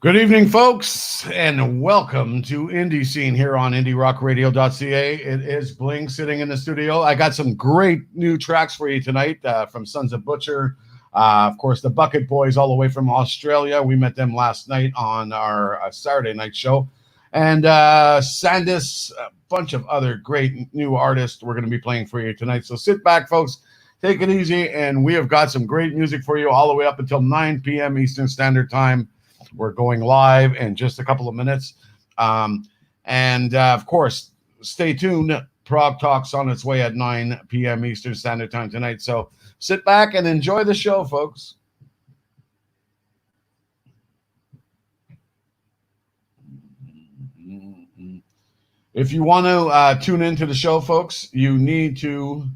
Good evening, folks, and welcome to Indie Scene here on IndieRockRadio.ca. It is Bling sitting in the studio. I got some great new tracks for you tonight from Sons of Butcher. Of course, the Bucket Boys all the way from Australia. We met them last night on our Saturday night show. And Sandus, a bunch of other great new artists we're going to be playing for you tonight. So sit back, folks. Take it easy, and we have got some great music for you all the way up until 9 p.m. Eastern Standard Time. We're going live in just a couple of minutes. Of course, stay tuned. Prog Talk's on its way at 9 p.m. Eastern Standard Time tonight. So sit back and enjoy the show, folks. If you want to tune into the show, folks, you need to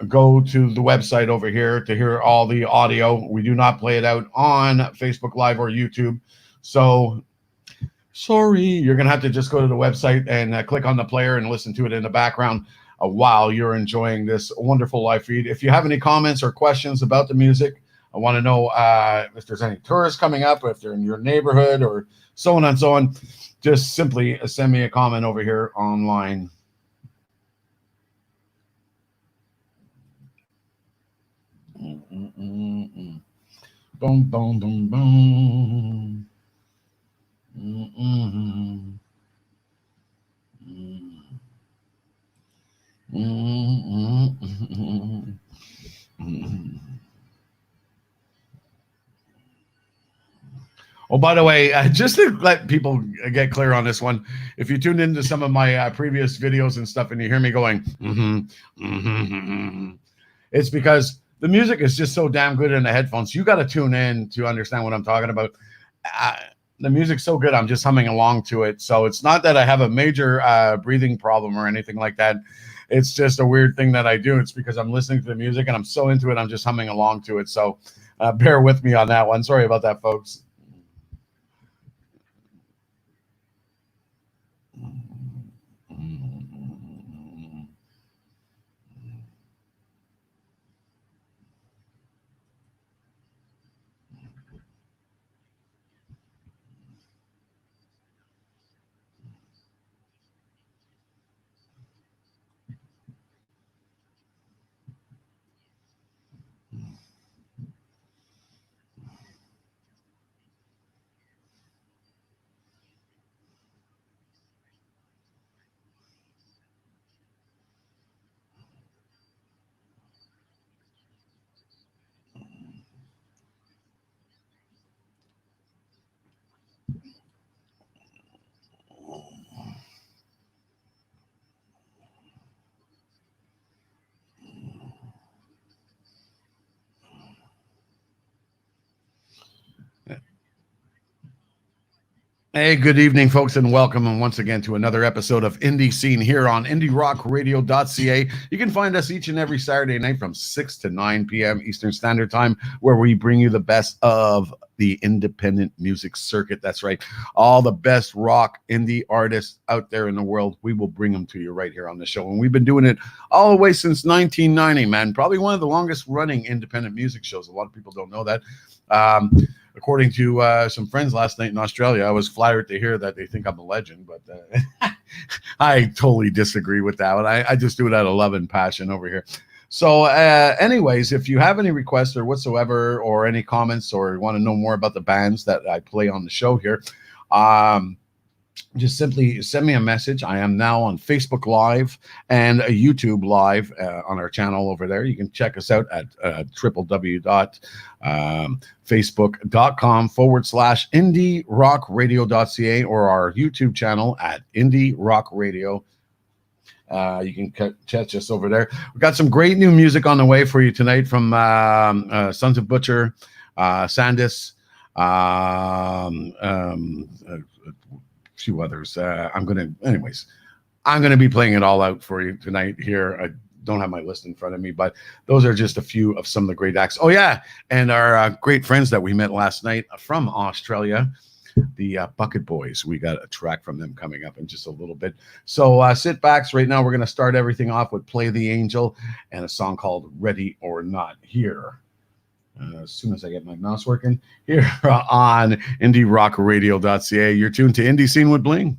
go to the website over here to hear all the audio. We do not play it out on Facebook Live or YouTube. So, sorry, you're going to have to just go to the website and click on the player and listen to it in the background while you're enjoying this wonderful live feed. If you have any comments or questions about the music, I want to know if there's any tourists coming up, or if they're in your neighborhood, or so on and so on. Just simply send me a comment over here online. Boom, boom, boom, boom. Oh, by the way, just to let people get clear on this one, if you tuned into some of my previous videos and stuff and you hear me going, it's because the music is just so damn good in the headphones. You got to tune in to understand what I'm talking about. The music's so good, I'm just humming along to it. So it's not that I have a major breathing problem or anything like that. It's just a weird thing that I do. It's because I'm listening to the music and I'm so into it, I'm just humming along to it. So bear with me on that one. Sorry about that, folks. Hey, good evening, folks, and welcome once again to another episode of Indie Scene here on IndieRockRadio.ca. You can find us each and every Saturday night from 6 to 9 p.m. Eastern Standard Time, where we bring you the best of the independent music circuit. That's right. All the best rock indie artists out there in the world, we will bring them to you right here on the show. And we've been doing it all the way since 1990, man. Probably one of the longest running independent music shows. A lot of people don't know that. According to some friends last night in Australia, I was flattered to hear that they think I'm a legend, but I totally disagree with that one. I just do it out of love and passion over here. So anyways, if you have any requests or whatsoever, or any comments, or want to know more about the bands that I play on the show here, just simply send me a message. I am now on Facebook Live and a YouTube Live on our channel over there. You can check us out at www.facebook.com/IndieRockRadio.ca or our YouTube channel at Indie Rock Radio. You can catch us over there. We've got some great new music on the way for you tonight from Sons of Butcher, Sandus, few others. I'm gonna be playing it all out for you tonight here. I don't have my list in front of me, but those are just a few of some of the great acts. Oh yeah, and our great friends that we met last night from Australia, the Bucket Boys. We got a track from them coming up in just a little bit. So sit back. Right now we're going to start everything off with Play the Angel and a song called Ready or Not here as soon as I get my mouse working here on IndieRockRadio.ca. You're tuned to Indie Scene with Bling.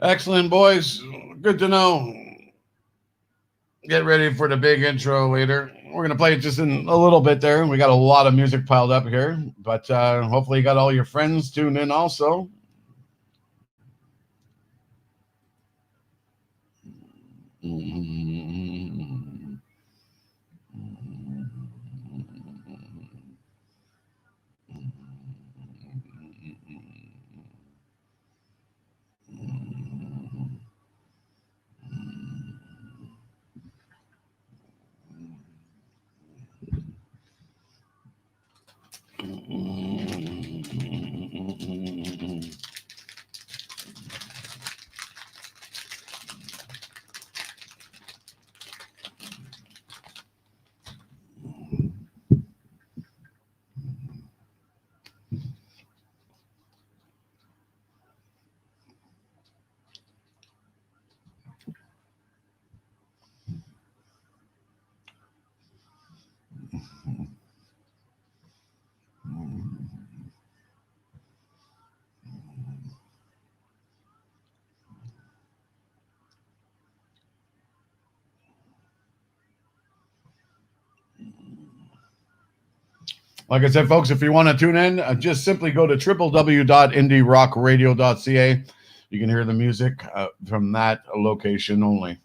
Excellent, boys. Good to know. Get ready for the big intro later. We're going to play it just in a little bit there. We got a lot of music piled up here, but hopefully you got all your friends tuned in also. Like I said, folks, if you want to tune in, just simply go to www.indierockradio.ca. You can hear the music from that location only.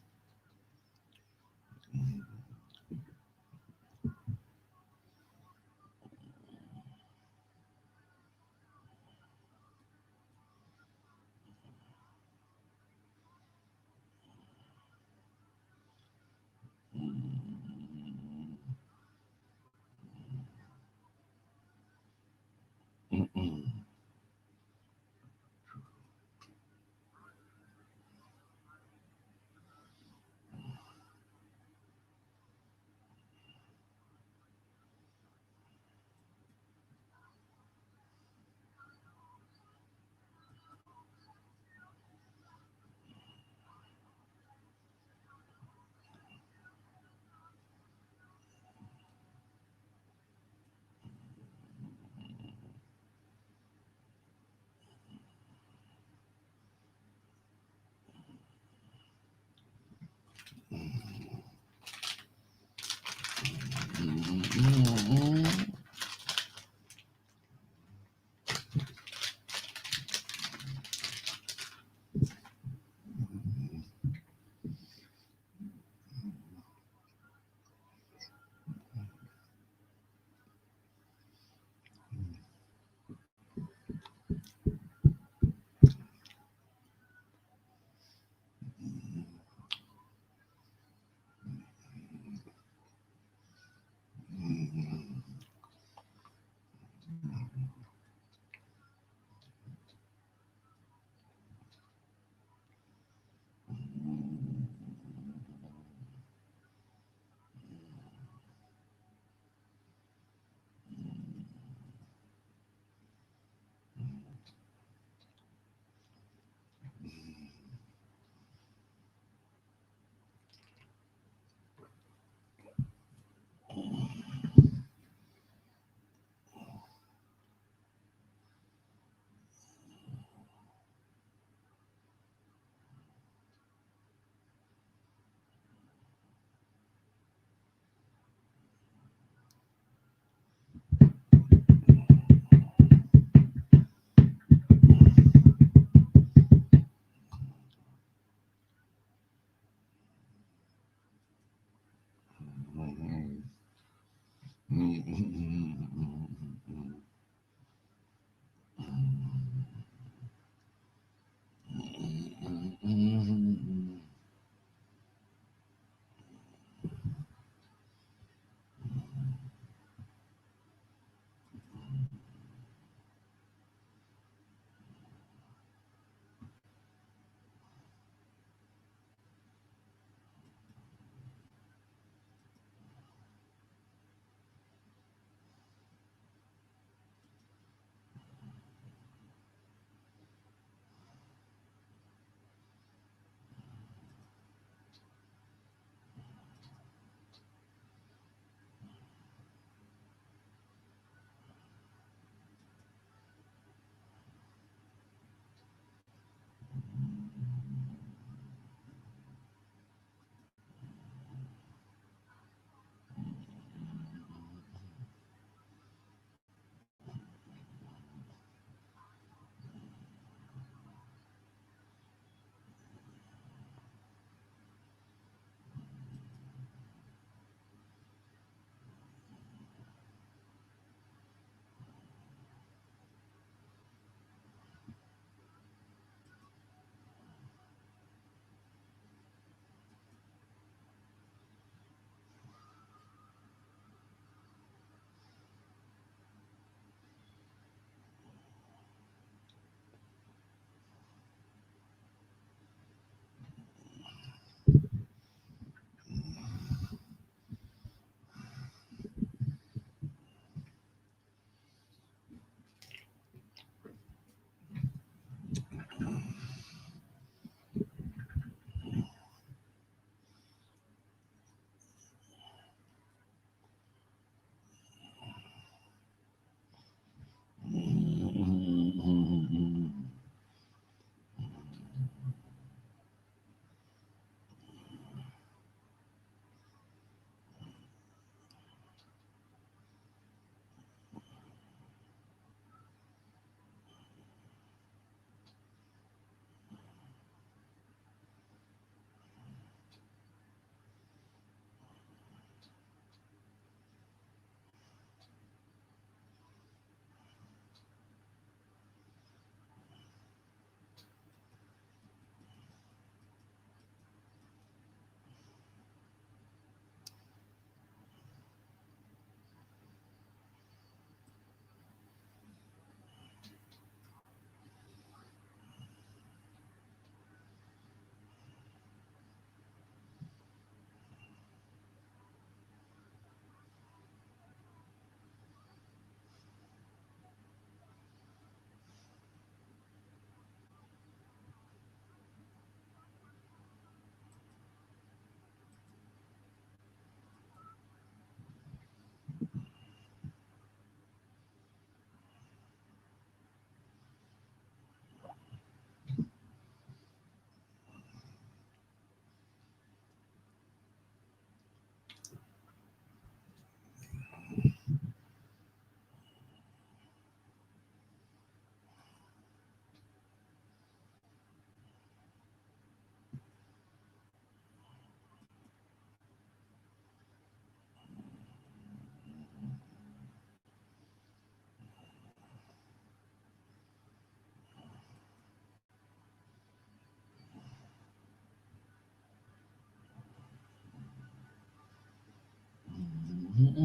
The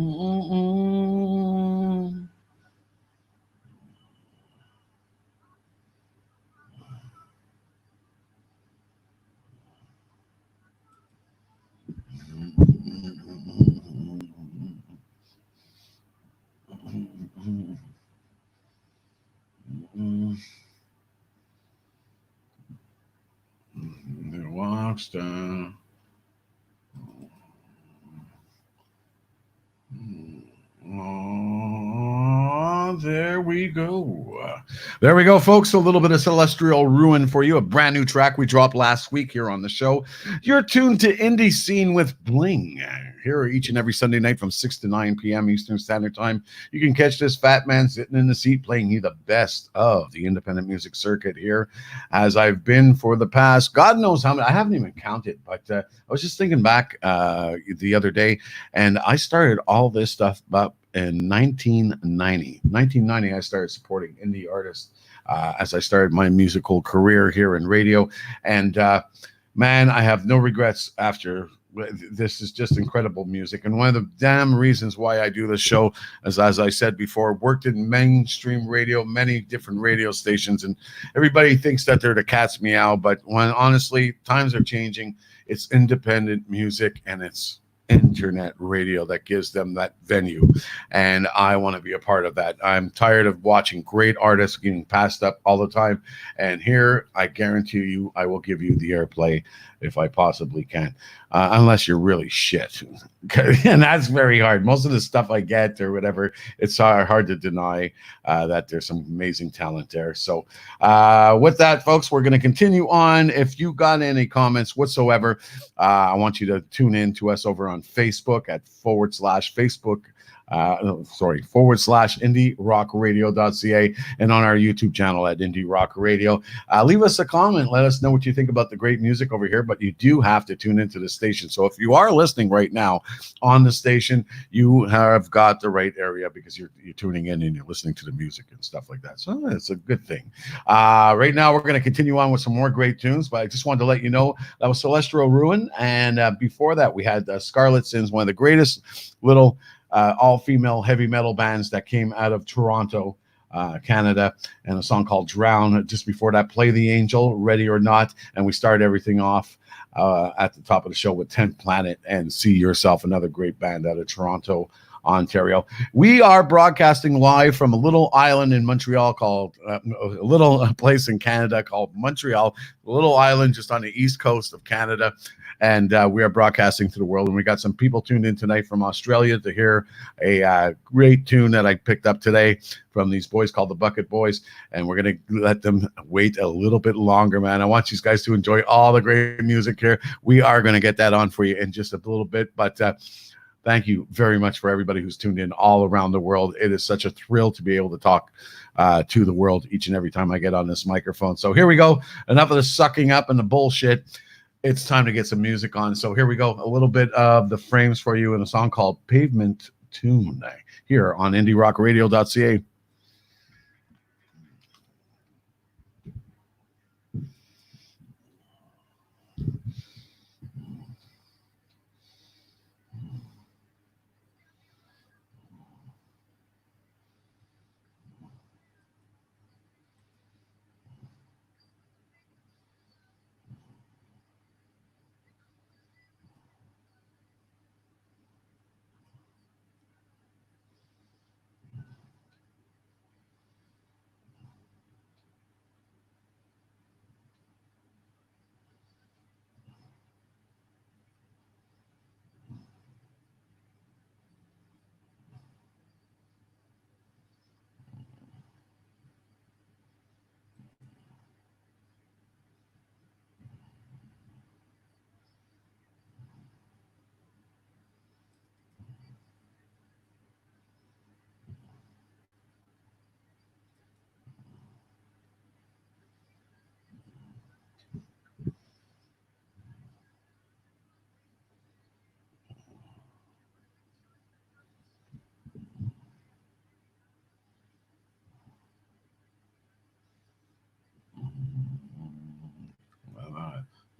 walks down. Oh, there we go. There we go, folks. A little bit of Celestial Ruin for you. A brand new track we dropped last week here on the show. You're tuned to Indie Scene with Bling. Here each and every Sunday night from 6 to 9 p.m. Eastern Standard Time. You can catch this fat man sitting in the seat playing you the best of the independent music circuit here, as I've been for the past, God knows how many. I haven't even counted, but I was just thinking back the other day, and I started all this stuff up in 1990. 1990, I started supporting indie artists as I started my musical career here in radio. And man, I have no regrets after. This is just incredible music. And one of the damn reasons why I do this show, as I said before, worked in mainstream radio, many different radio stations, and everybody thinks that they're the cat's meow. But when honestly, times are changing, it's independent music and it's internet radio that gives them that venue, and I want to be a part of that. I'm tired of watching great artists getting passed up all the time, and here I guarantee you I will give you the airplay if I possibly can, unless you're really shit. And that's very hard. Most of the stuff I get or whatever, it's hard to deny that there's some amazing talent there. So with that, folks, we're going to continue on. If you got any comments whatsoever, I want you to tune in to us over on Facebook at /Facebook. /indierockradio.ca and on our YouTube channel at Indie Rock Radio. Leave us a comment. Let us know what you think about the great music over here, but you do have to tune into the station. So if you are listening right now on the station, you have got the right area because you're tuning in and you're listening to the music and stuff like that. So it's a good thing. Right now, we're going to continue on with some more great tunes, but I just wanted to let you know that was Celestial Ruin. And before that, we had Scarlet Sins, one of the greatest little all-female heavy metal bands that came out of Toronto, Canada, and a song called Drown. Just before that, Play the Angel, Ready or Not, and we started everything off at the top of the show with 10th Planet and See Yourself, another great band out of Toronto, Ontario. We are broadcasting live from a little island in Montreal called a little place in Canada called Montreal, a little island just on the east coast of Canada. And we are broadcasting to the world. And we got some people tuned in tonight from Australia to hear a great tune that I picked up today from these boys called the Bucket Boys. And we're going to let them wait a little bit longer, man. I want you guys to enjoy all the great music here. We are going to get that on for you in just a little bit. But thank you very much for everybody who's tuned in all around the world. It is such a thrill to be able to talk to the world each and every time I get on this microphone. So here we go. Enough of the sucking up and the bullshit. It's time to get some music on. So here we go. A little bit of the frames for you in a song called Pavement Tune here on indierockradio.ca.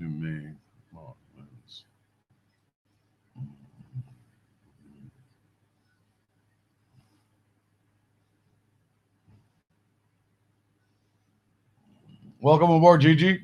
You may. Welcome aboard, Gigi.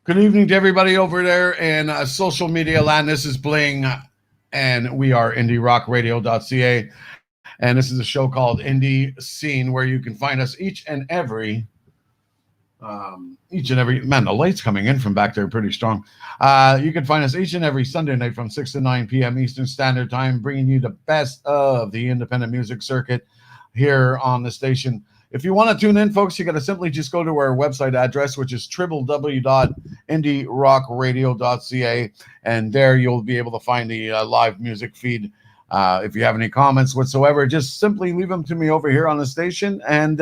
Good evening to everybody over there in social media land. This is Bling, and we are indierockradio.ca. And this is a show called Indie Scene, where you can find us each and every man. The light's coming in from back there pretty strong. You can find us each and every Sunday night from 6 to 9 p.m. Eastern Standard Time, bringing you the best of the independent music circuit here on the station. If you want to tune in, folks, you got to simply just go to our website address, which is www.indierockradio.ca, and there you'll be able to find the live music feed. If you have any comments whatsoever, just simply leave them to me over here on the station, and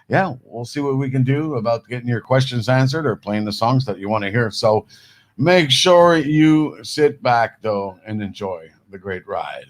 yeah, we'll see what we can do about getting your questions answered or playing the songs that you want to hear. So make sure you sit back, though, and enjoy the great ride.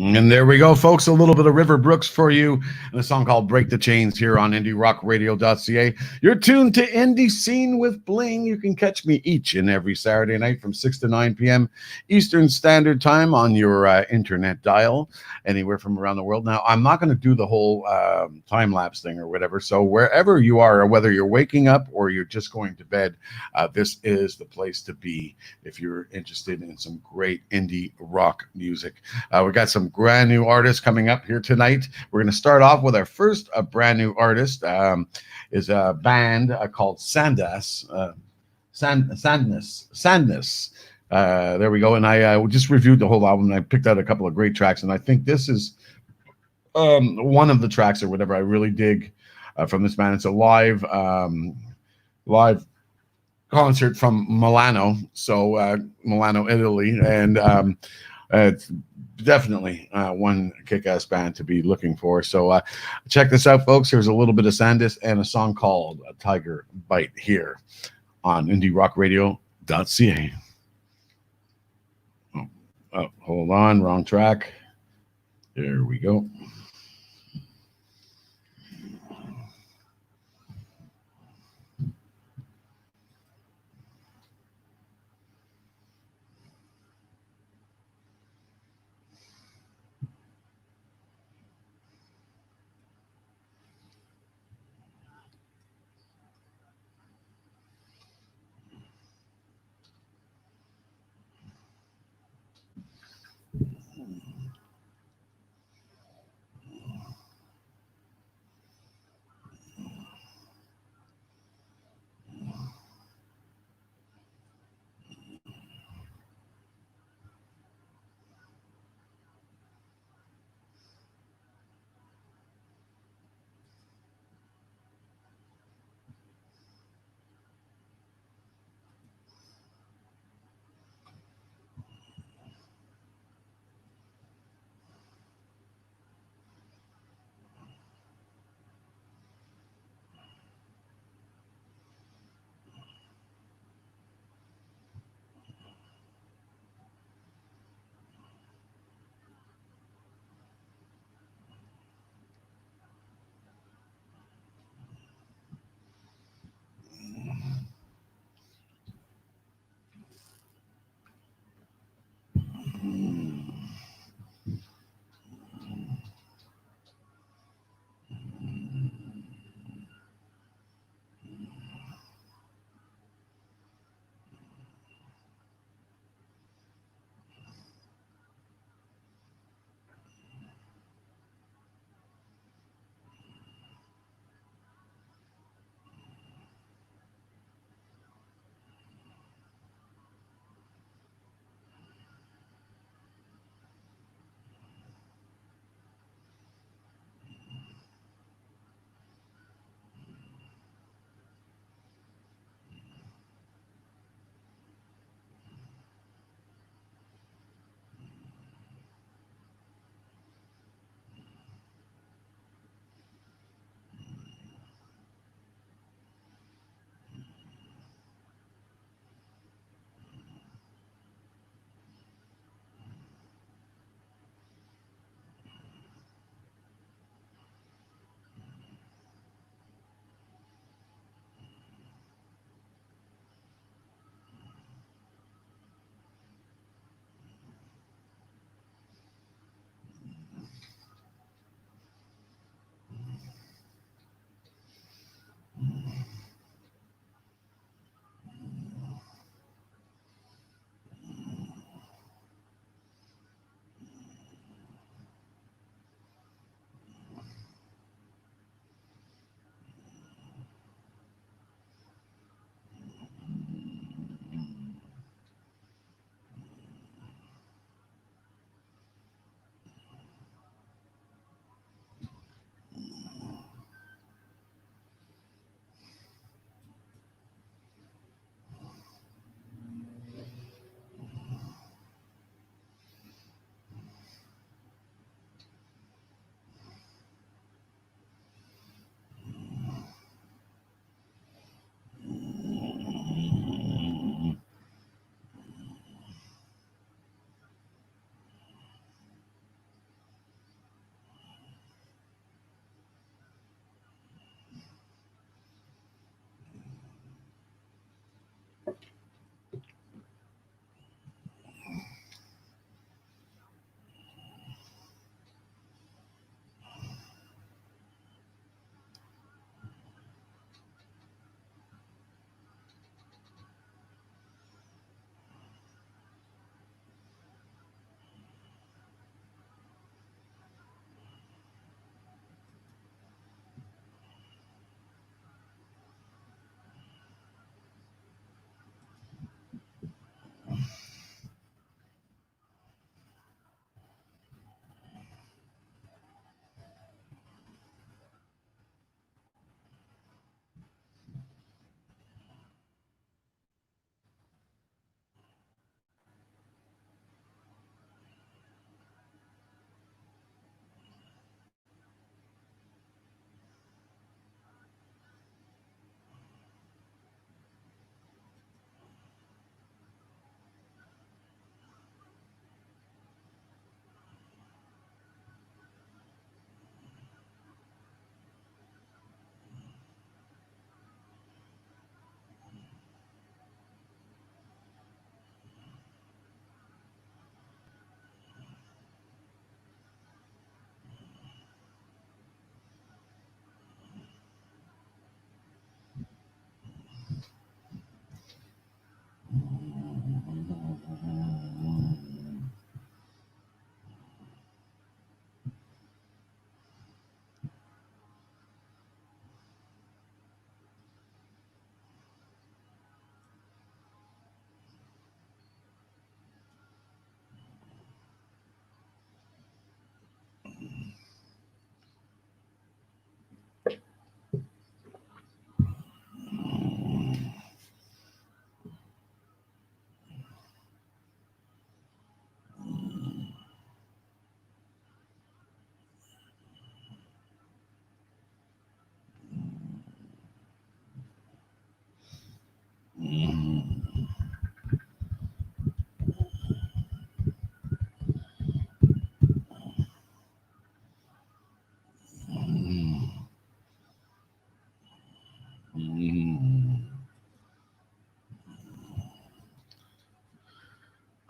And there we go, folks. A little bit of River Brooks for you, and a song called Break the Chains here on IndieRockRadio.ca. You're tuned to Indie Scene with Bling. You can catch me each and every Saturday night from 6 to 9 p.m. Eastern Standard Time on your internet dial, anywhere from around the world. Now, I'm not going to do the whole time-lapse thing or whatever, so wherever you are, or whether you're waking up or you're just going to bed, this is the place to be if you're interested in some great indie rock music. We got some brand new artists coming up here tonight. We're going to start off with our first brand new artist. Is a band called Sandas. Sandness. There we go. And I just reviewed the whole album, and I picked out a couple of great tracks. And I think this is one of the tracks or whatever I really dig from this band. It's a live concert from Milano, so Milano, Italy, and it's definitely one kick-ass band to be looking for. So check this out, folks. Here's a little bit of Sandus and a song called Tiger Bite here on IndieRockRadio.ca. Oh, hold on, wrong track. There we go.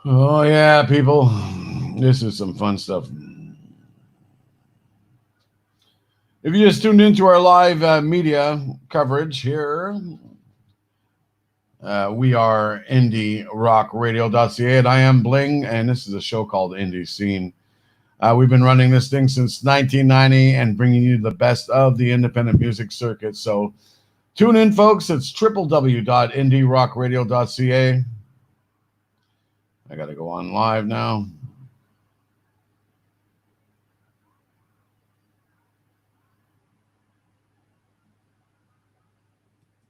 Oh, yeah, people. This is some fun stuff. If you just tuned into our live media coverage here, we are IndieRockRadio.ca, and I am Bling, and this is a show called Indie Scene. We've been running this thing since 1990 and bringing you the best of the independent music circuit. So tune in, folks. It's www.indierockradio.ca. I got to go on live now.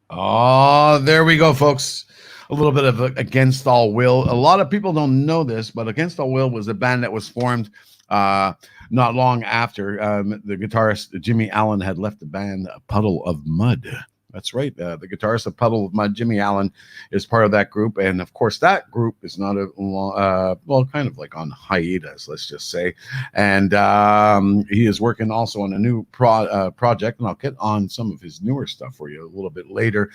Oh, there we go, folks. A little bit of Against All Will. A lot of people don't know this, but Against All Will was a band that was formed not long after the guitarist Jimmy Allen had left the band Puddle of Mud. That's right. The guitarist of Puddle of Mud, Jimmy Allen, is part of that group. And of course, that group is not kind of like on hiatus, let's just say. And he is working also on a new project, and I'll get on some of his newer stuff for you a little bit later.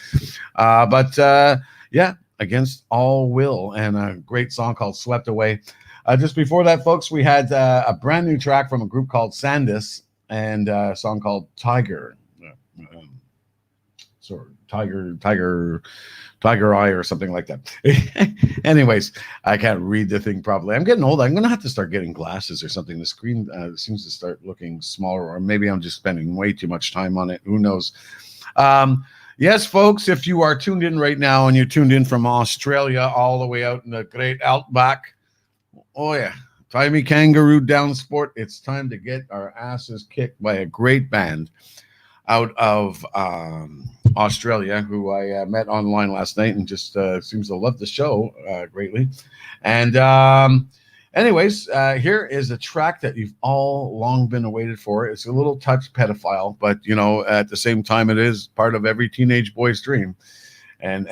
Yeah, Against All Will, and a great song called Swept Away. Just before that, folks, we had a brand new track from a group called Sandus and a song called Tiger. Tiger Eye or something like that. Anyways, I can't read the thing properly. I'm getting old. I'm going to have to start getting glasses or something. The screen seems to start looking smaller, or maybe I'm just spending way too much time on it. Who knows? Yes, folks, if you are tuned in right now and you're tuned in from Australia all the way out in the great outback, oh yeah, Timey Kangaroo Down Sport, it's time to get our asses kicked by a great band out of Australia, who I met online last night and just seems to love the show greatly. And anyways, here is a track that you've all long been awaited for. It's a little touch pedophile, but you know, at the same time, it is part of every teenage boy's dream. And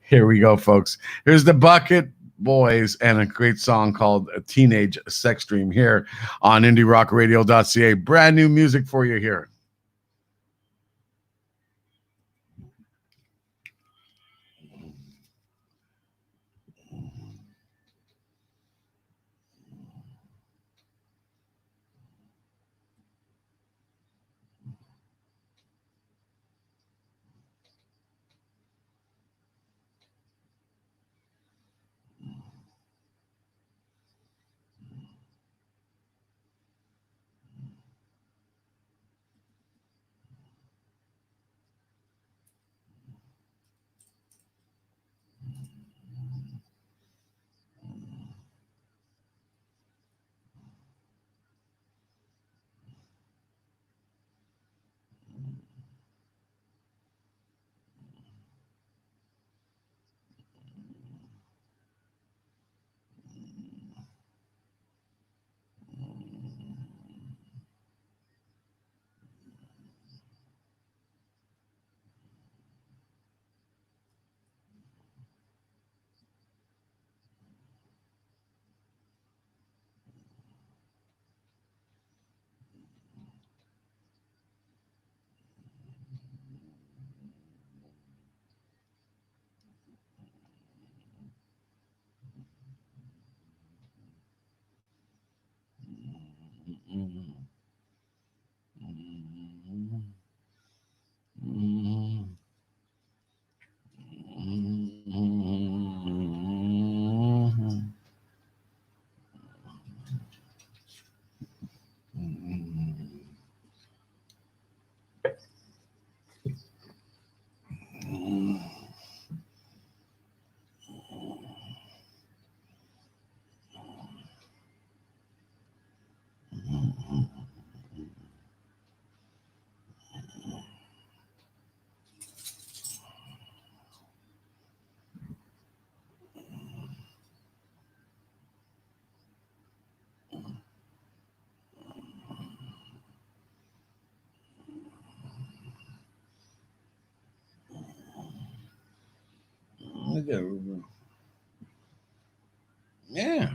here we go, folks. Here's the Bucket Boys and a great song called Teenage Sex Dream here on IndieRockRadio.ca. Brand new music for you here. Yeah.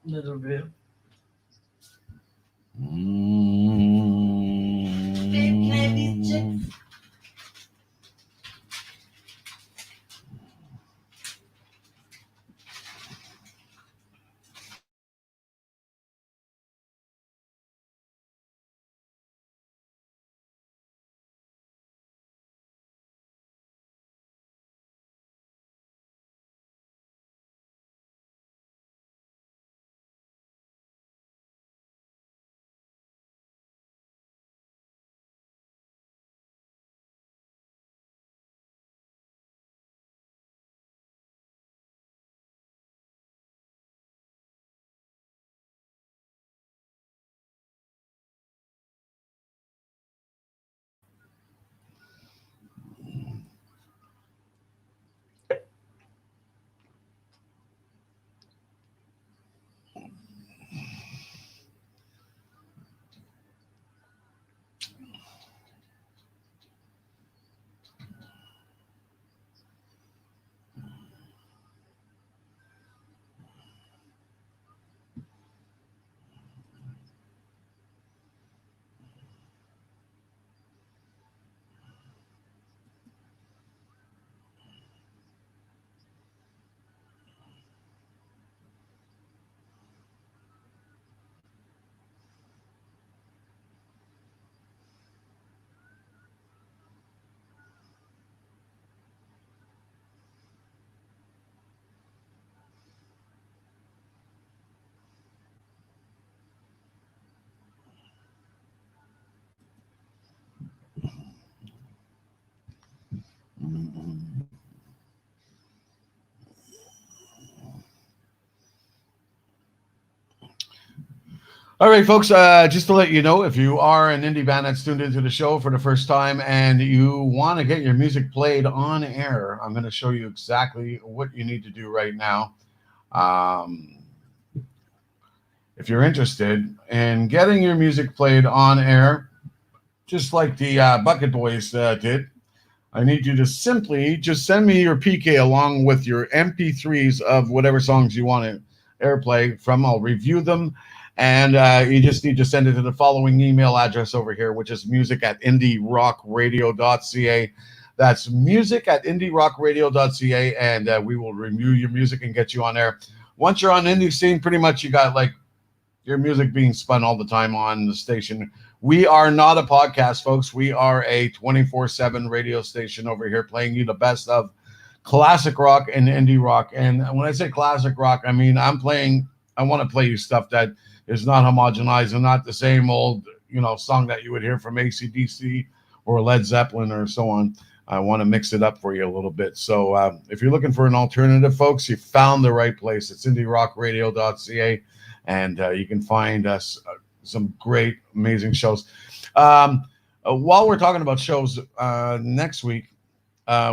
Little bit. All right, folks, just to let you know, if you are an indie band that's tuned into the show for the first time and you want to get your music played on air, I'm going to show you exactly what you need to do right now. If you're interested in getting your music played on air, just like the Bucket Boys did, I need you to simply just send me your PK along with your MP3s of whatever songs you want to airplay from. I'll review them. And you just need to send it to the following email address over here, which is music@indierockradio.ca. That's music@indierockradio.ca. And we will review your music and get you on air. Once you're on Indie Scene, pretty much you got like your music being spun all the time on the station. We are not a podcast, folks. We are a 24/7 radio station over here playing you the best of classic rock and indie rock. And when I say classic rock, I mean I want to play you stuff that is not homogenized and not the same old, song that you would hear from AC/DC or Led Zeppelin or so on. I want to mix it up for you a little bit. So if you're looking for an alternative, folks, you found the right place. It's indierockradio.ca. And you can find us some great, amazing shows. While we're talking about shows, next week,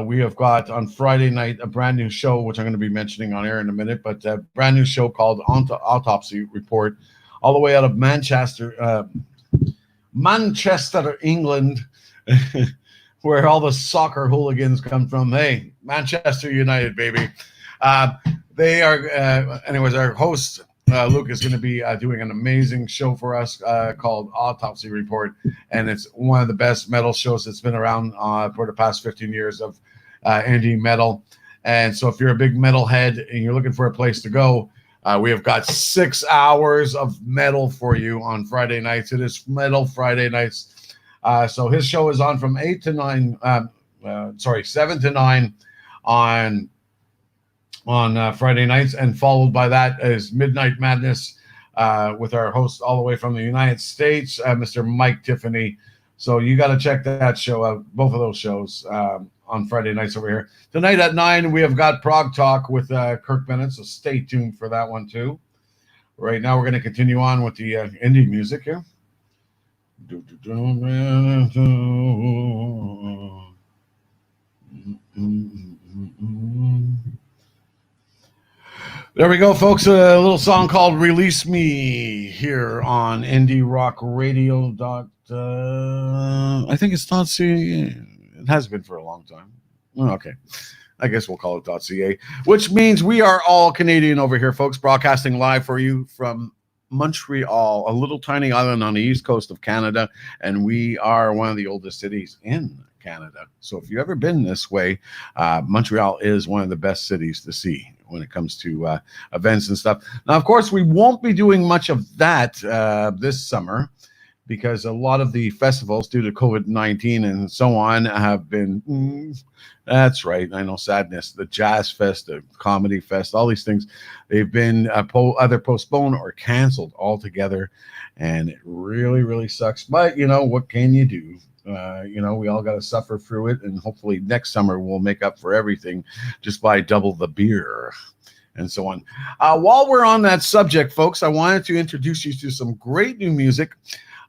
we have got on Friday night a brand new show, which I'm going to be mentioning on air in a minute, but a brand new show called Autopsy Report, all the way out of Manchester, England, where all the soccer hooligans come from. Hey, Manchester United, baby. They are, anyways, our host, Luke, is going to be doing an amazing show for us called Autopsy Report, and it's one of the best metal shows that's been around for the past 15 years of indie metal. And so if you're a big metal head and you're looking for a place to go, we have got 6 hours of metal for you on Friday nights. It is Metal Friday nights. So his show is on from 7 to 9 on Friday nights, and followed by that is Midnight Madness with our host all the way from the United States, Mr. Mike Tiffany. So you got to check that show out, both of those shows on Friday nights over here. Tonight at 9, we have got Prog Talk with Kirk Bennett, so stay tuned for that one too. Right now, we're going to continue on with the indie music here. There we go, folks. A little song called Release Me here on Indie Rock Radio. I think it's not. It has been for a long time. Okay. I guess we'll call it .ca, which means we are all Canadian over here, folks, broadcasting live for you from Montreal, a little tiny island on the east coast of Canada, and we are one of the oldest cities in Canada. So if you've ever been this way, Montreal is one of the best cities to see when it comes to events and stuff. Now, of course, we won't be doing much of that this summer, because a lot of the festivals, due to COVID-19 and so on, have been, that's right, I know, sadness, the Jazz Fest, the Comedy Fest, all these things, they've been either postponed or canceled altogether. And it really, really sucks. But, what can you do? We all got to suffer through it. And hopefully next summer we'll make up for everything just by double the beer and so on. While we're on that subject, folks, I wanted to introduce you to some great new music.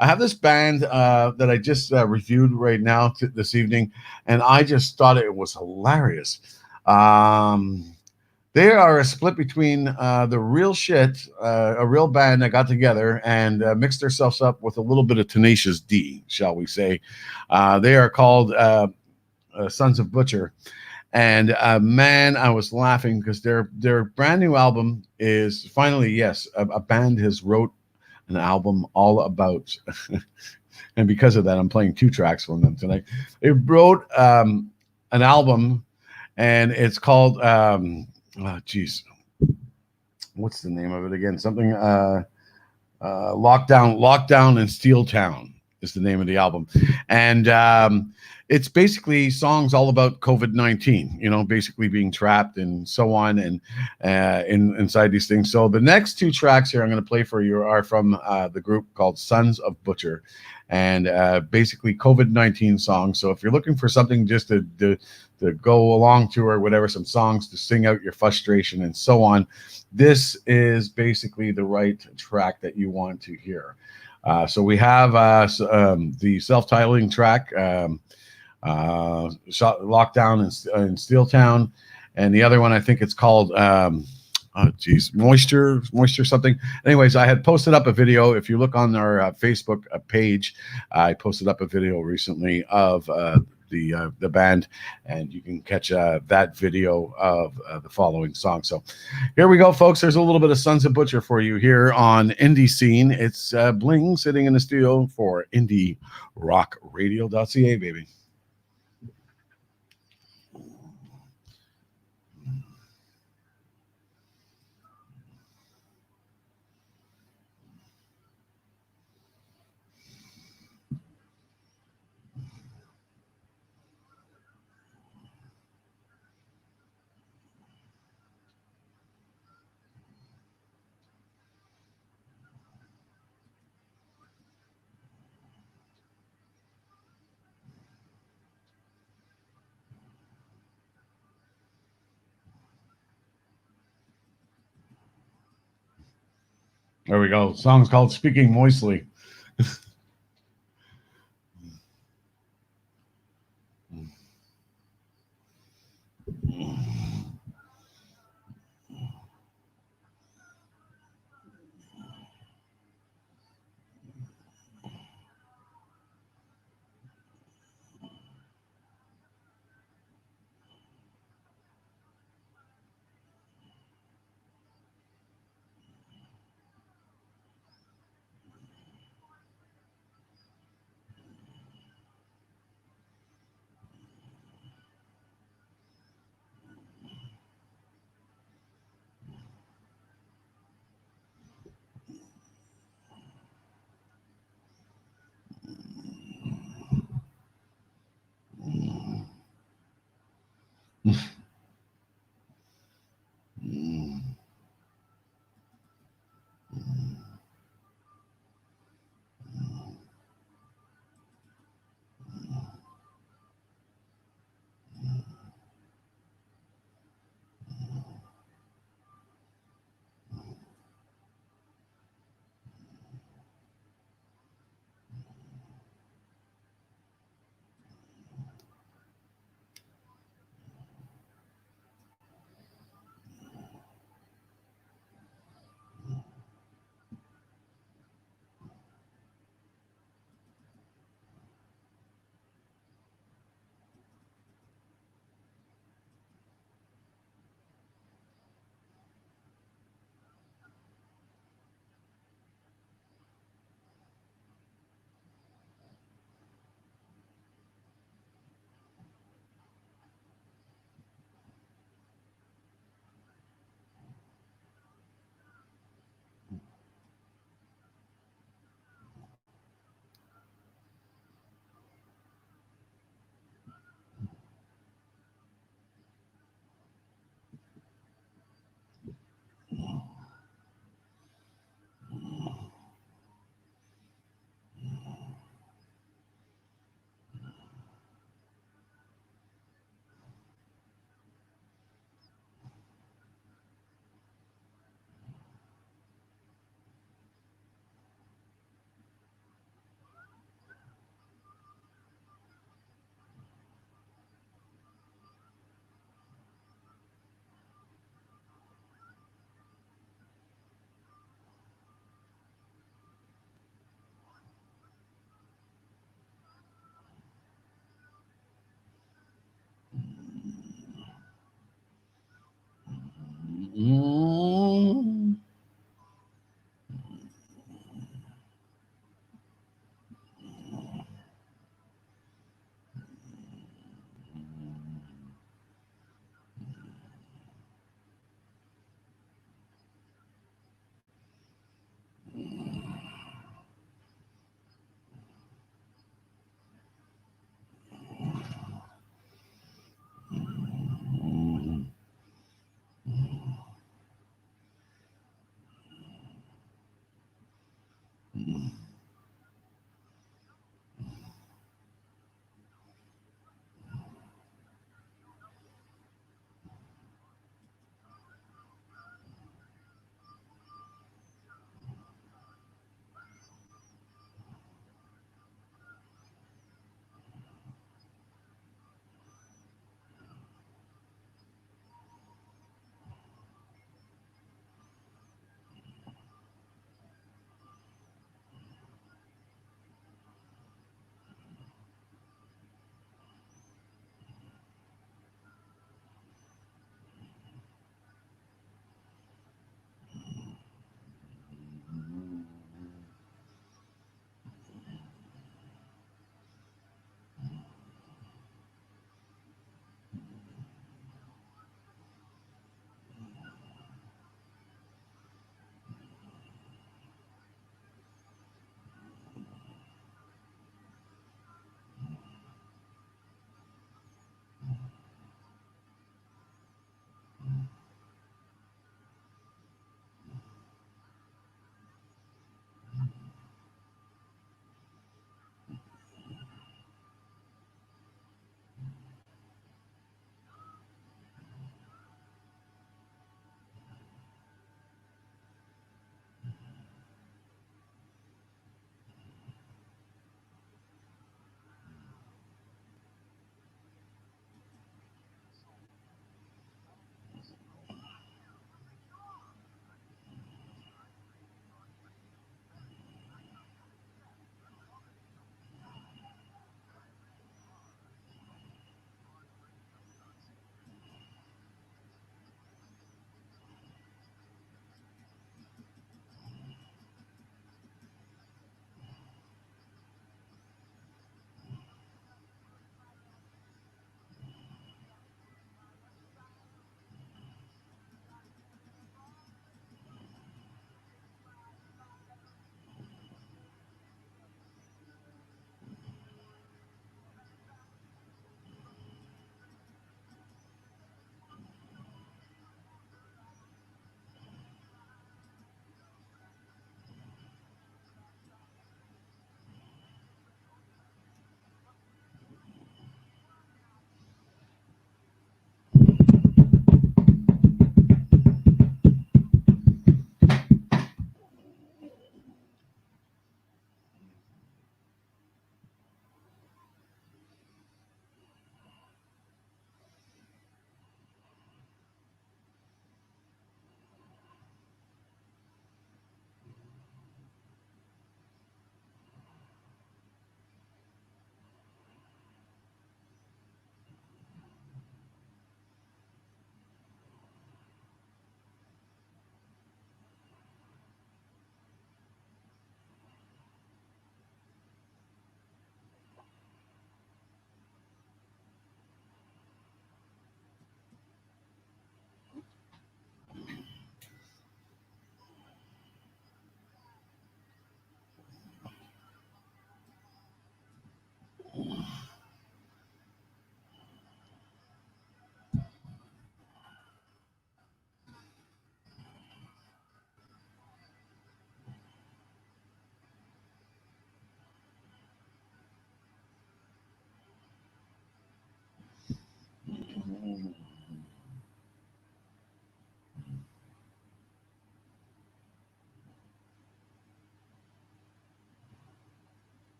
I have this band that I just reviewed right now this evening, and I just thought it was hilarious. They are a split between the real shit, a real band that got together and mixed themselves up with a little bit of Tenacious D, shall we say. They are called Sons of Butcher. And man, I was laughing because their brand new album is finally, yes, a band has wrote an album all about, and because of that, I'm playing 2 tracks from them tonight. They wrote an album, and it's called, what's the name of it again? Something, Lockdown in Steel Town is the name of the album. And it's basically songs all about COVID-19, basically being trapped and so on, and inside these things. So the next 2 tracks here I'm going to play for you are from the group called Sons of Butcher, and basically COVID-19 songs. So if you're looking for something just to go along to, or whatever, some songs to sing out your frustration and so on, this is basically the right track that you want to hear. So we have the self-titling track, Lockdown in Steel Town, and the other one, I think it's called Moisture something. Anyways, I had posted up a video. If you look on our Facebook page, I posted up a video recently of the band, and you can catch that video of the following song. So here we go, folks. There's a little bit of Sons of Butcher for you here on Indie Scene. It's Bling sitting in the studio for Indie Rock Radio.ca, baby. There we go. Song's called Speaking Moistly.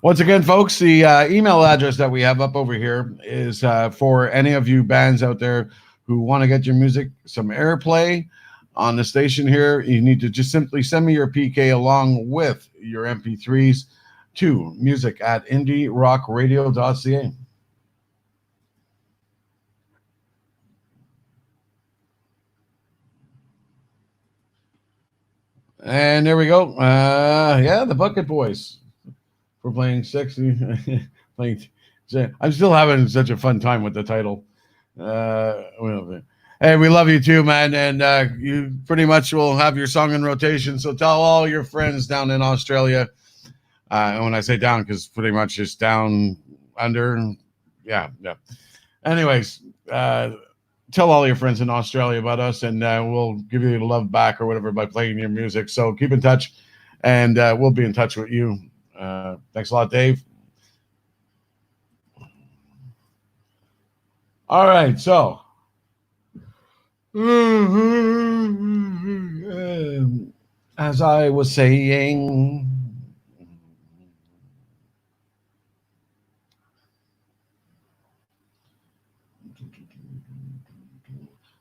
Once again, folks, the email address that we have up over here is for any of you bands out there who want to get your music some airplay on the station here. You need to just simply send me your PK along with your MP3s to music at indierockradio.ca. And there we go. Yeah, the Bucket Boys. We're playing sexy. playing. I'm still having such a fun time with the title. Well, hey, we love you too, man, and you pretty much will have your song in rotation. So tell all your friends down in Australia. And when I say down, because pretty much just down under. Yeah, yeah. Anyways, tell all your friends in Australia about us, and we'll give you the love back or whatever by playing your music. So keep in touch, and we'll be in touch with you. Thanks a lot, Dave. All right, so as I was saying,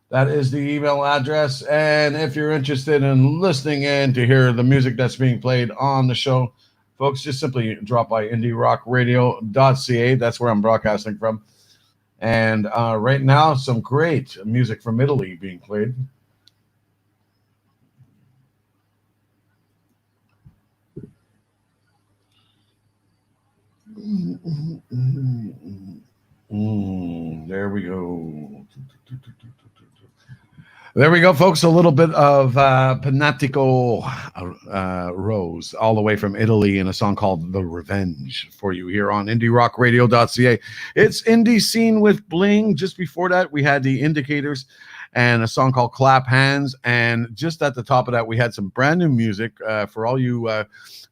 that is the email address. And if you're interested in listening in to hear the music that's being played on the show, folks, just simply drop by indierockradio.ca. That's where I'm broadcasting from. And right now, some great music from Italy being played. There we go. There we go, folks. A little bit of Panatico Rose, all the way from Italy, in a song called The Revenge for you here on indierockradio.ca. It's Indie Scene with Bling. Just before that, we had The Indicators and a song called Clap Hands. And just at the top of that, we had some brand new music for all you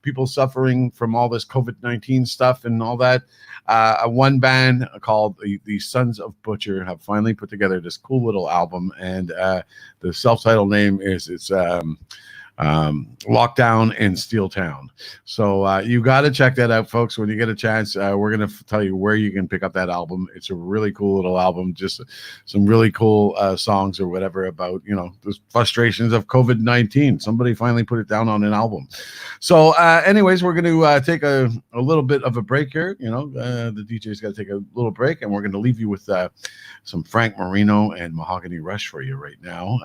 people suffering from all this COVID-19 stuff and all that. One band called the Sons of Butcher have finally put together this cool little album, and the self-titled name is Lockdown in Steel Town. So you got to check that out, folks. When you get a chance, we're going to tell you where you can pick up that album. It's a really cool little album, just some really cool songs or whatever about, the frustrations of COVID-19. Somebody finally put it down on an album. So anyways, we're going to take a little bit of a break here. The DJ's got to take a little break, and we're going to leave you with some Frank Marino and Mahogany Rush for you right now.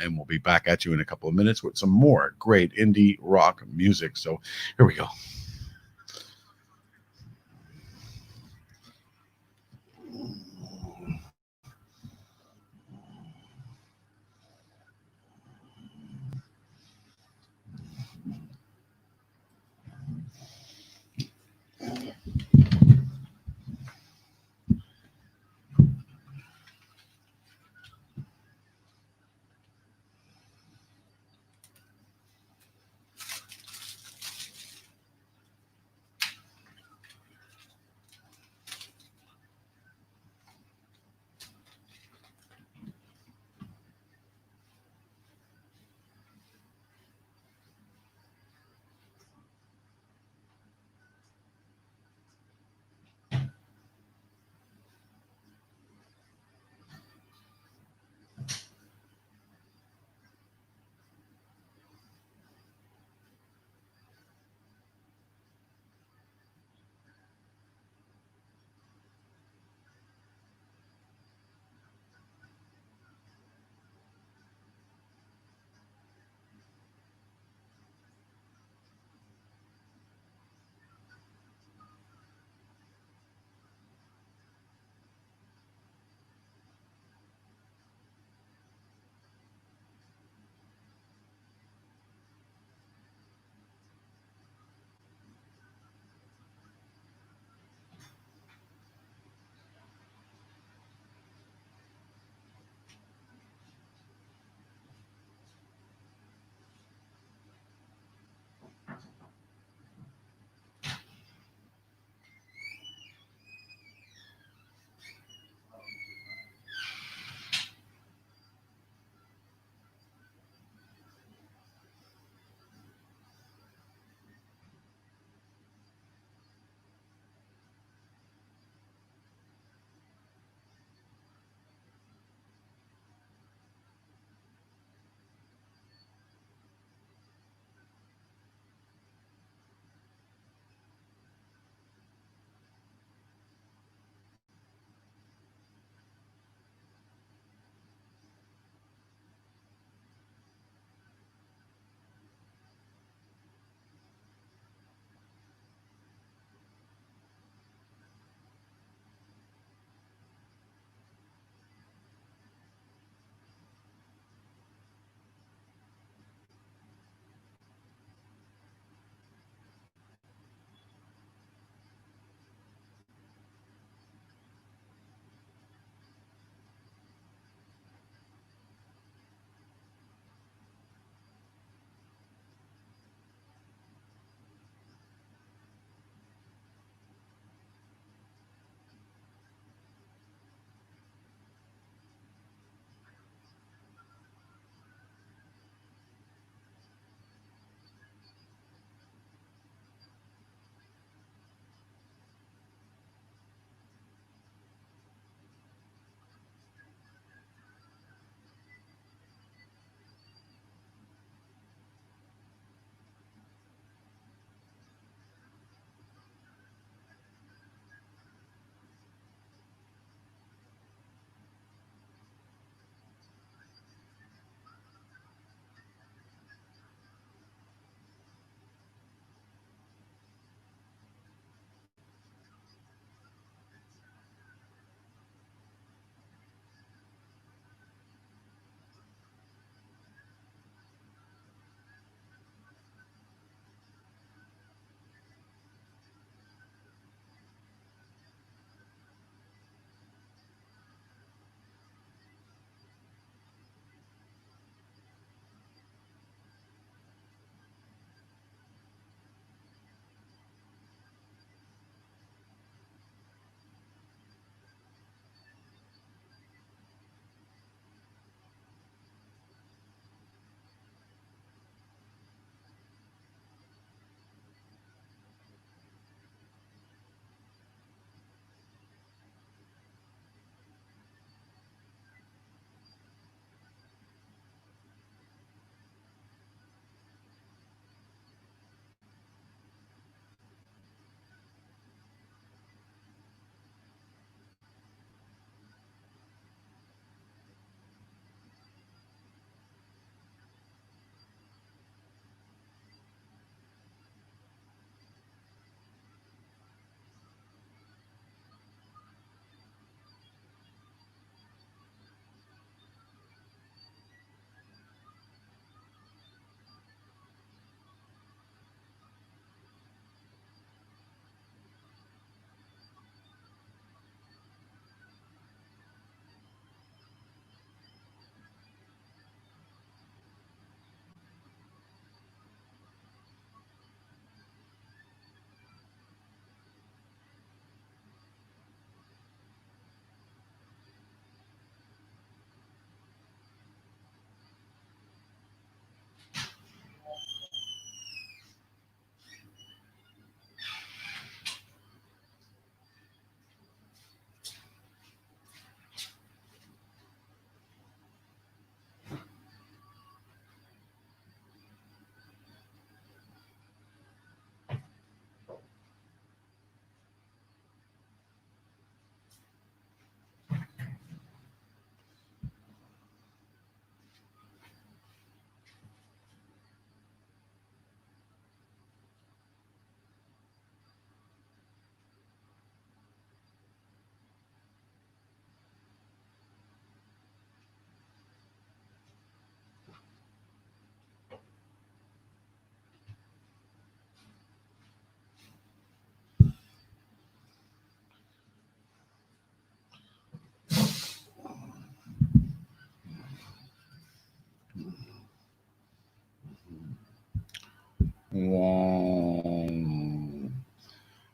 And we'll be back at you in a couple of minutes with some more great indie rock music. So here we go.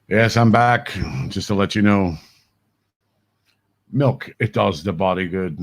Yes, I'm back. Just to let you know, milk, it does the body good.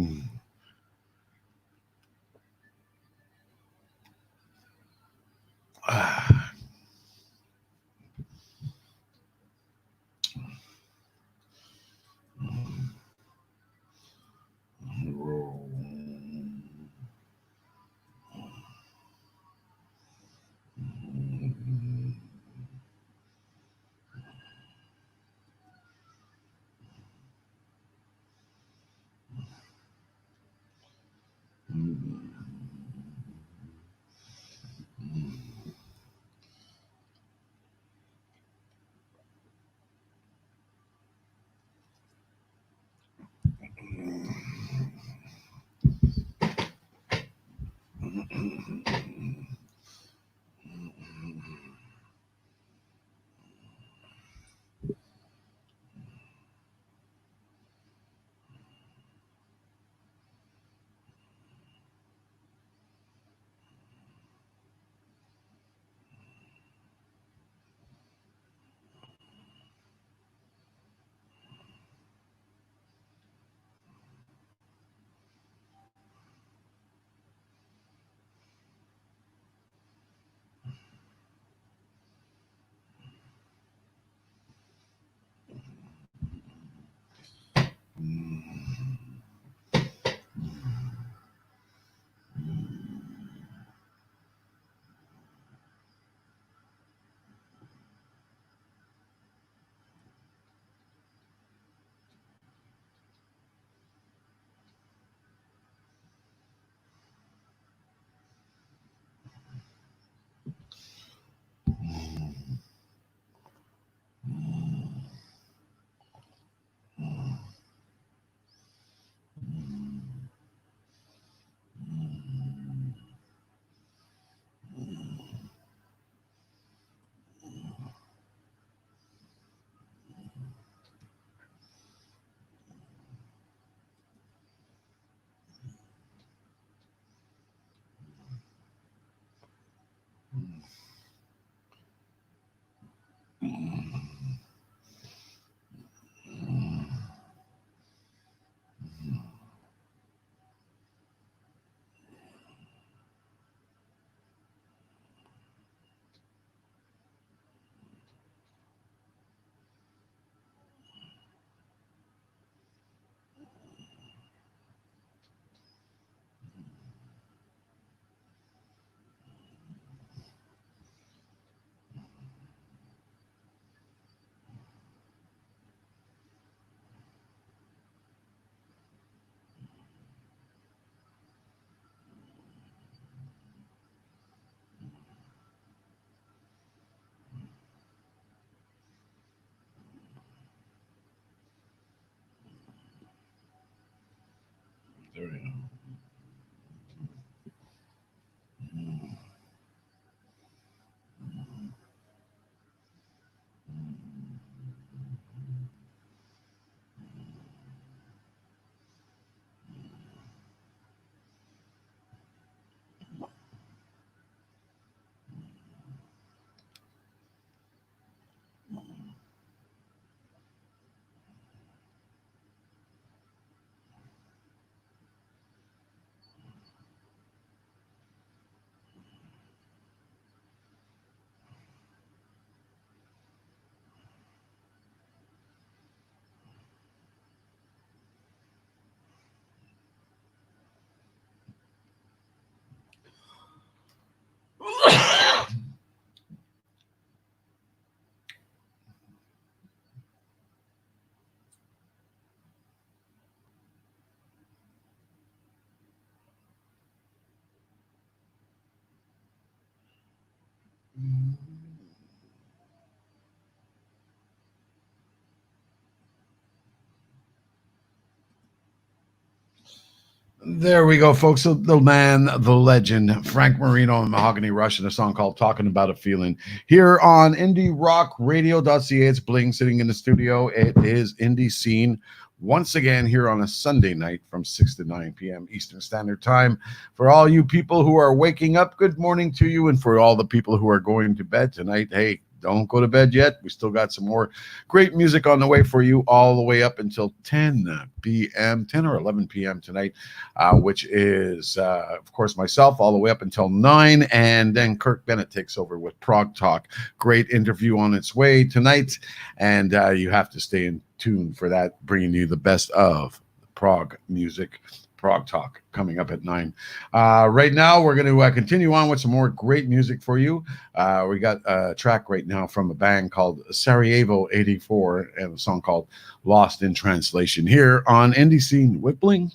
There we go. There we go, folks. So the man, the legend, Frank Marino and Mahogany Rush, in a song called Talking About a Feeling. Here on IndieRockRadio.ca, it's Bling sitting in the studio. It is Indie Scene once again here on a Sunday night from 6 to 9 p.m. Eastern Standard Time. For all you people who are waking up, good morning to you. And for all the people who are going to bed tonight, hey, don't go to bed yet. We still got some more great music on the way for you all the way up until 10 p.m., 10 or 11 p.m. tonight, which is, of course, myself all the way up until 9. And then Kirk Bennett takes over with Prog Talk. Great interview on its way tonight. And you have to stay in tune for that, bringing you the best of prog music. Prog Talk coming up at 9. Right now, we're going to continue on with some more great music for you. We got a track right now from a band called Sarajevo 84 and a song called Lost in Translation here on Indie Scene with Bling.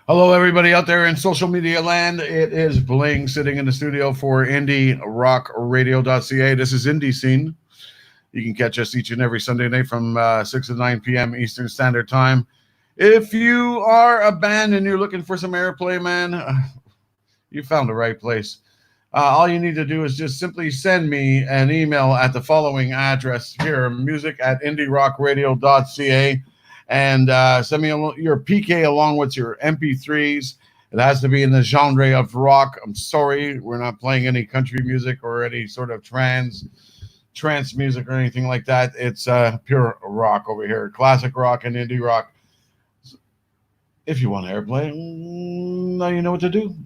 Hello, everybody out there in social media land. It is Bling sitting in the studio for IndieRockRadio.ca. This is Indie Scene. You can catch us each and every Sunday night from 6 to 9 p.m. Eastern Standard Time. If you are a band and you're looking for some airplay, man, you found the right place. All you need to do is just simply send me an email at the following address here, music@indierockradio.ca, and send me your PK along with your MP3s. It has to be in the genre of rock. I'm sorry, we're not playing any country music or any sort of trance music or anything like that. It's pure rock over here, classic rock and indie rock. If you want airplay, now you know what to do.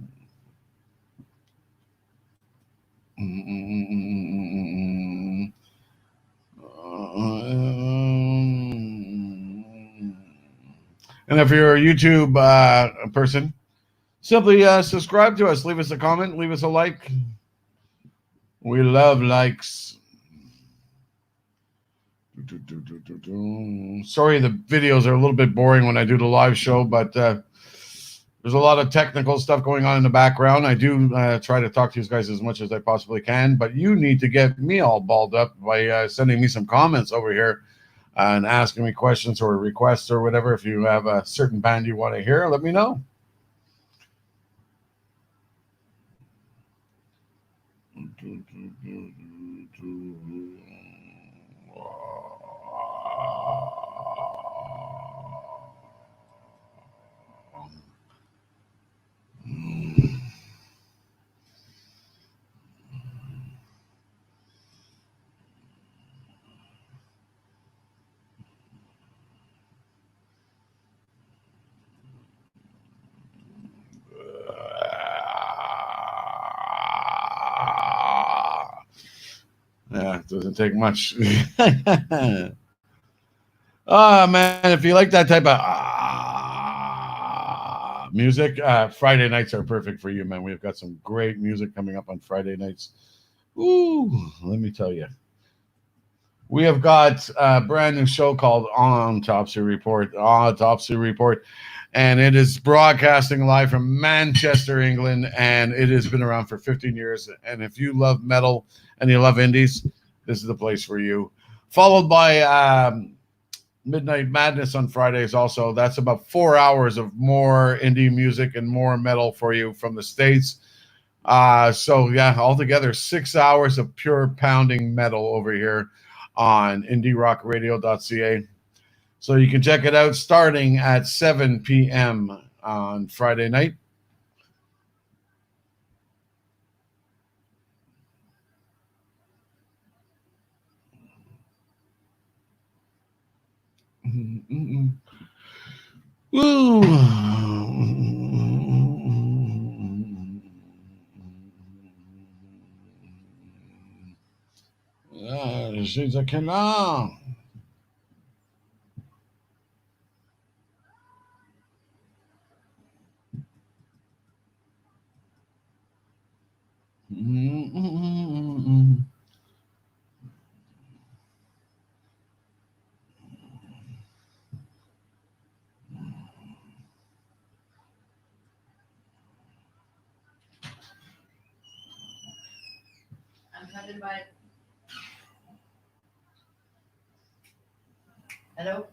And if you're a YouTube person, simply subscribe to us, leave us a comment, leave us a like. We love likes. Sorry, the videos are a little bit boring when I do the live show, but there's a lot of technical stuff going on in the background. I do try to talk to you guys as much as I possibly can, but you need to get me all balled up by sending me some comments over here and asking me questions or requests or whatever. If you have a certain band you want to hear, let me know. Yeah, it doesn't take much. Man, if you like that type of music, Friday nights are perfect for you, man. We've got some great music coming up on Friday nights. Ooh, let me tell you. We have got a brand new show called Autopsy Report, and it is broadcasting live from Manchester, England, and it has been around for 15 years. And if you love metal and you love indies, this is the place for you. Followed by Midnight Madness on Fridays also. That's about 4 hours of more indie music and more metal for you from the States. So yeah, altogether 6 hours of pure pounding metal over here on indierockradio.ca. So you can check it out starting at 7 p.m. on Friday night. Woo! Je suis à quelle heure? I'm having my. Hello?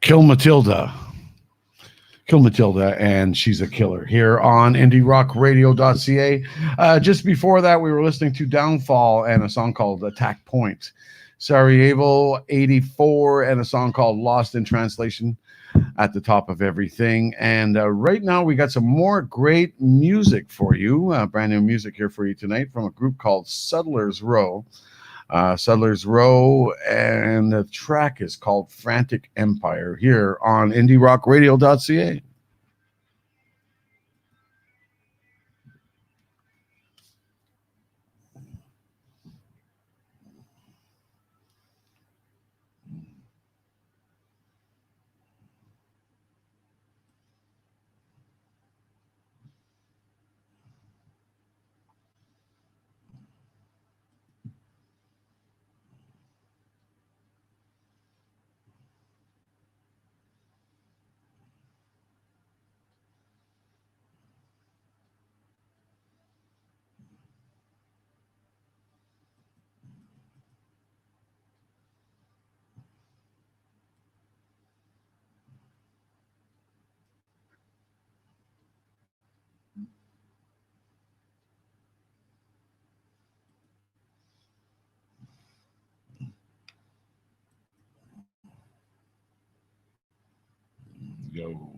Kill Matilda. Kill Matilda, and she's a killer here on IndieRockRadio.ca. Just before that, we were listening to Downfall and a song called Attack Point. Sarajevo 84 and a song called Lost in Translation at the top of everything. And right now, we got some more great music for you, brand new music here for you tonight from a group called Settlers Row. Settlers Row, and the track is called Frantic Empire here on IndieRockRadio.ca. Go.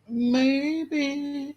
Maybe.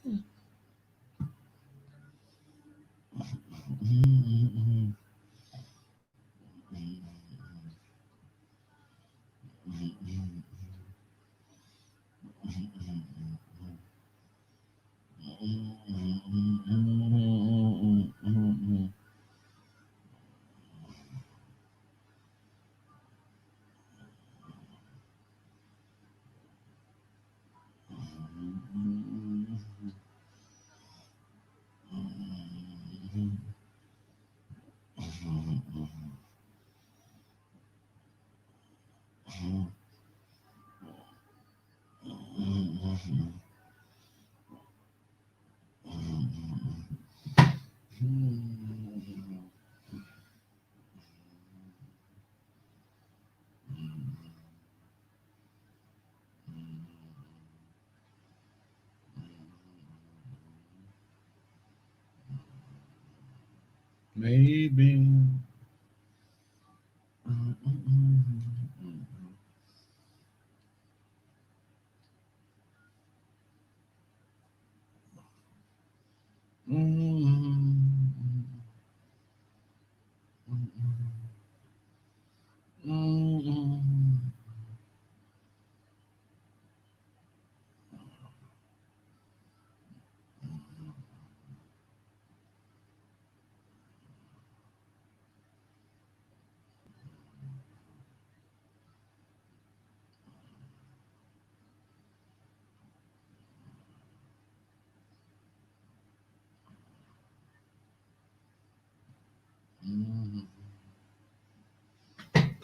Maybe.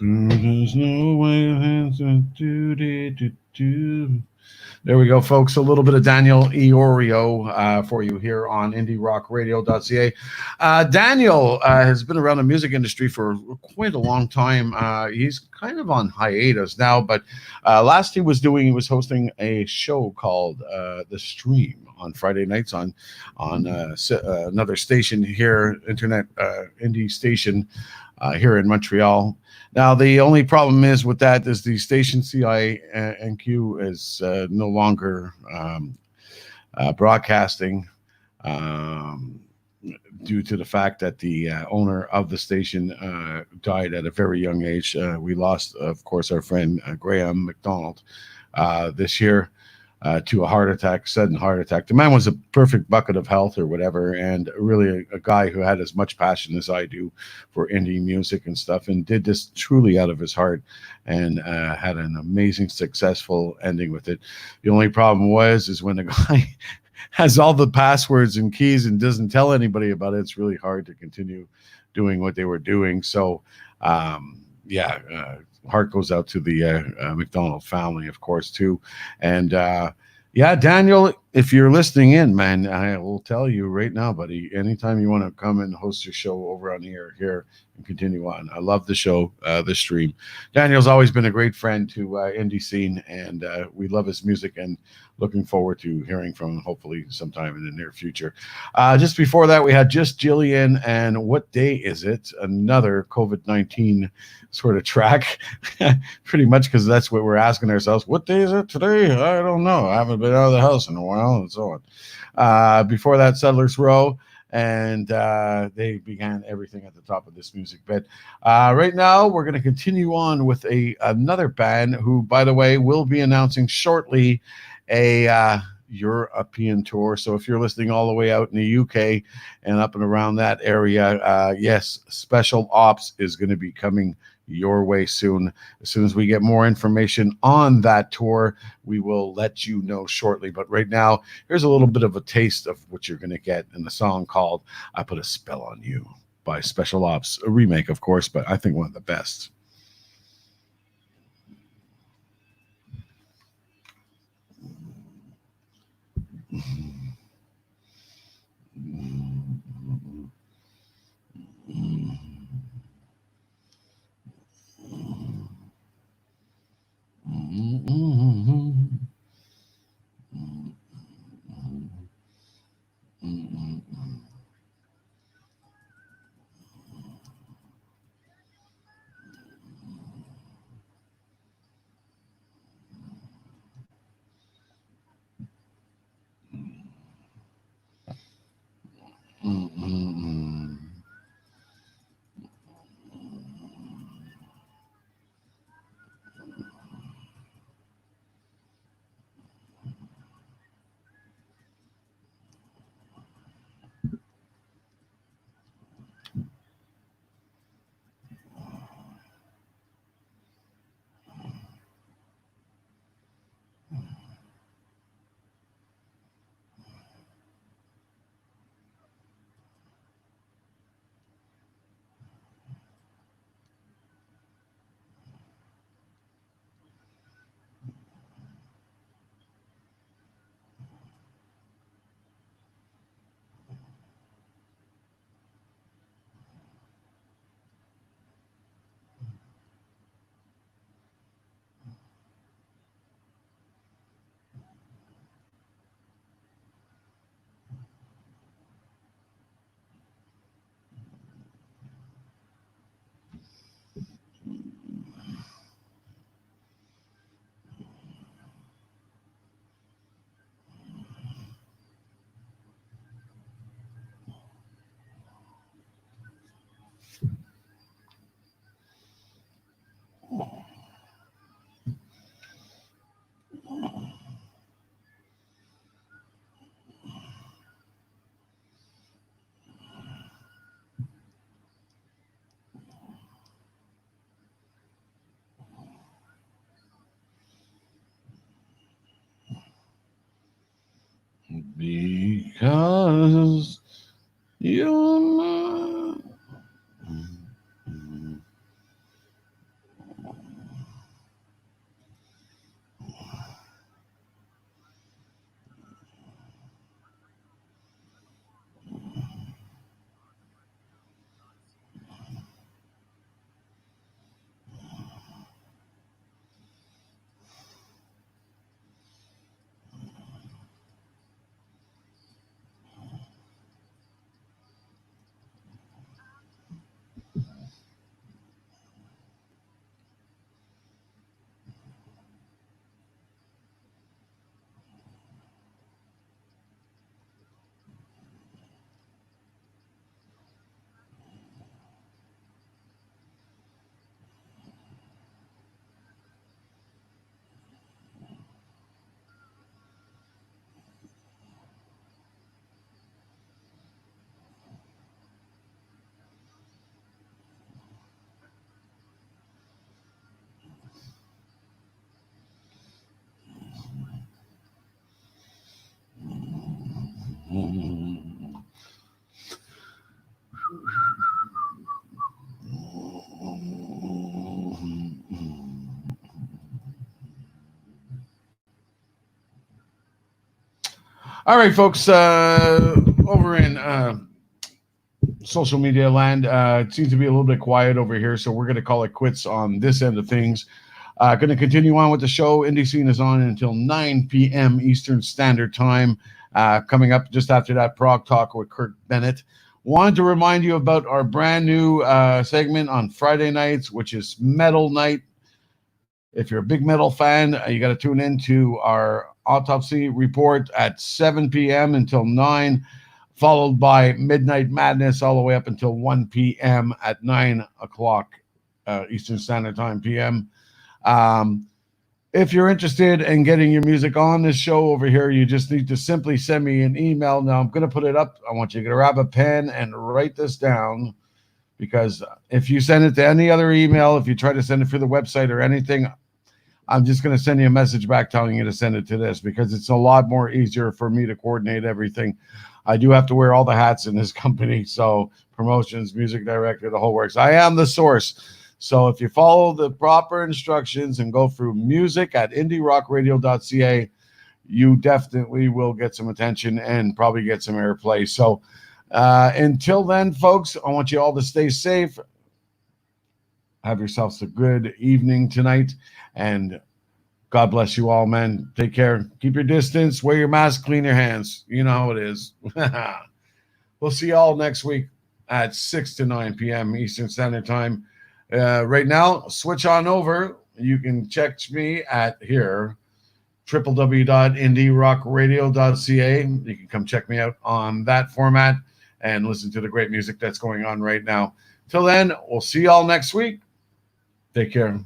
There's no way. There we go, folks. A little bit of Daniel Iorio for you here on IndieRockRadio.ca. Daniel has been around the music industry for quite a long time. He's kind of on hiatus now, but last he was hosting a show called The Stream on Friday nights on another station here, internet indie station here in Montreal. Now, the only problem is with that is the station CINQ is no longer broadcasting um, due to the fact that the owner of the station died at a very young age. We lost, of course, our friend Graham McDonald this year to a heart attack, sudden heart attack. The man was a perfect bucket of health or whatever, and really a guy who had as much passion as I do for indie music and stuff, and did this truly out of his heart, and had an amazing, successful ending with it. The only problem is when the guy has all the passwords and keys and doesn't tell anybody about it, it's really hard to continue doing what they were doing. So, yeah. Heart goes out to the McDonald family, of course, too. And yeah, Daniel, if you're listening in, man, I will tell you right now, buddy, anytime you want to come and host your show over on the air here and continue on, I love the show, the stream. Daniel's always been a great friend to indie scene, and we love his music and looking forward to hearing from him hopefully sometime in the near future. Just before that, we had Just Jillian and What Day Is It? Another COVID-19 sort of track, pretty much, because that's what we're asking ourselves. What day is it today? I don't know. I haven't been out of the house in a while, and so on. Before that, Settlers Row, and they began everything at the top of this music bed. Right now, we're going to continue on with another band who, by the way, will be announcing shortly a European tour. So if you're listening all the way out in the UK and up and around that area, yes, Special Ops is going to be coming your way soon. As soon as we get more information on that tour, we will let you know shortly. But right now, here's a little bit of a taste of what you're going to get in the song called I Put a Spell on You by Special Ops, a remake, of course, but I think one of the best. Because you're not. All right, folks. Over in social media land, it seems to be a little bit quiet over here, so we're going to call it quits on this end of things. Going to continue on with the show. Indie Scene is on until 9 p.m. Eastern Standard Time. Coming up just after that, Prog Talk with Kirk Bennett. Wanted to remind you about our brand new segment on Friday nights, which is Metal Night. If you're a big metal fan, you got to tune in to our autopsy report at 7 p.m. until 9, followed by Midnight Madness all the way up until 1 p.m. at 9 o'clock Eastern Standard Time p.m. Um, if you're interested in getting your music on this show over here, you just need to simply send me an email. Now, I'm going to put it up. I want you to grab a pen and write this down, because if you send it to any other email, if you try to send it through the website or anything, I'm just going to send you a message back telling you to send it to this, because it's a lot more easier for me to coordinate everything. I do have to wear all the hats in this company. So promotions, music director, the whole works. I am the source. So if you follow the proper instructions and go through music at indierockradio.ca, you definitely will get some attention and probably get some airplay. So until then, folks, I want you all to stay safe. Have yourselves a good evening tonight, and God bless you all, man. Take care. Keep your distance. Wear your mask. Clean your hands. You know how it is. We'll see you all next week at 6 to 9 p.m. Eastern Standard Time. Right now, switch on over. You can check me at here, www.indierockradio.ca. You can come check me out on that format and listen to the great music that's going on right now. Till then, we'll see you all next week. Take care.